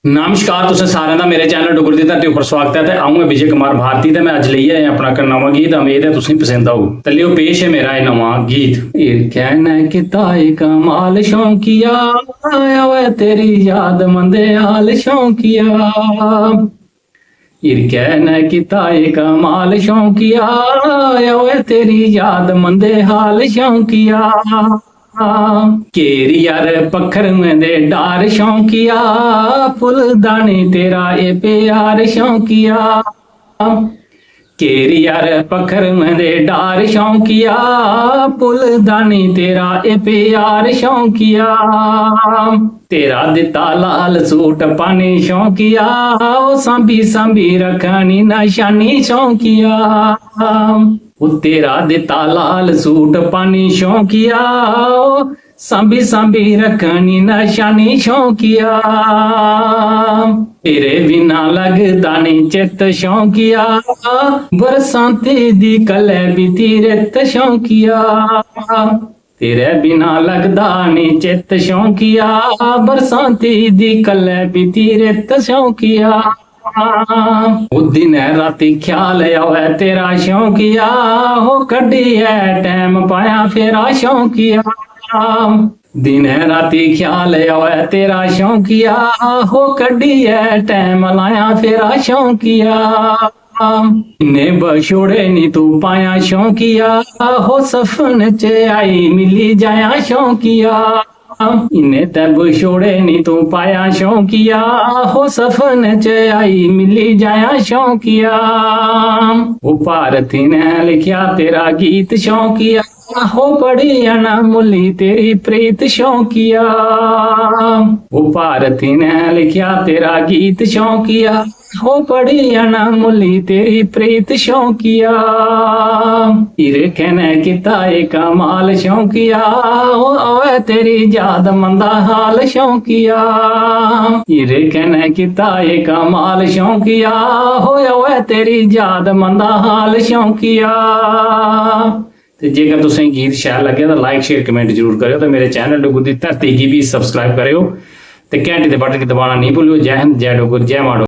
नमस्कार तुसें सारें दा मेरे चैनल डुगर दी धरती उप्पर स्वागत है। अ'ऊं ऐ विजय कुमार भारती ते मैं अज्ज लेइयै आया अपना इक नवां गीत। उम्मीद है तुसें पसंद आऊग। ते लियो पेश है मेरा एह् नवां गीत। कहना किता कमाल शौकिया ओए तेरी याद मंदे हाल शौकिया। कहना किता कमाल शौकिया ओए तेरी याद मंदे हाल शौकिया। केरी यार पत्थर दे डार शौकिया फुल दाने तेरा ए प्यार शौकिया। केरी यार पत्थर दे डार शौकिया फुल दाने तेरा ए प्यार शौकिया। तेरा दिता लाल सूट पाने शौकिया ओ सांभी सांभी रखनी निशानी शौकिया। तेरा दिता लाल सूट पानी शौकिया सांभी सांभी रखनी निशानी शौकिया। तेरे बिना लगदा नहीं चित शौकिया बरसाती दी कले बीती रित शौकिया। तेरे बिना लगदा नहीं चित शौकिया बरसाती दी कले बीती रित शौकिया। दिन राती ख्याल आवे तेरा शौकिया हो कड्डी है टैम पाया फेरा शौकिया। दिन राती ख्याल आवे तेरा शौकिया हो कड्डी है टैम लाया फेरा शौकिया। इन्ने बछोड़े नी तू पाया शौकिया हो सफन च आई मिली जाया शौकिया। इन्ने तब छोड़े नी तू पाया शौकिया हो सफन च आई मिली जाया शौकिया। वो भारती ने लिखिया तेरा गीत शौकिया हो पढ़ी अनमुली तेरी प्रीत शौकिया। वो भारती ने लिखिया तेरा गीत शौकिया हो पढ़ी अनमुली तेरी प्रीत शौकिया। इरे कहने किता कमाल शौकिया हो तेरी याद मंदा हाल शौकिया। इरे कहने किता कमाल शौकिया हो तेरी याद मंदा हाल शौकिया। ते जेकर तुसें गीत शैल लगे तो लाइक शेयर कमेंट जरूर करो। तो मेरे चैनल डुगर दी धरती गी भी सबसक्राइब करो ते घंटी दे बटन गी दबाना नहीं भूलियो। जय हिंद जय डुगर जय मां डुगर।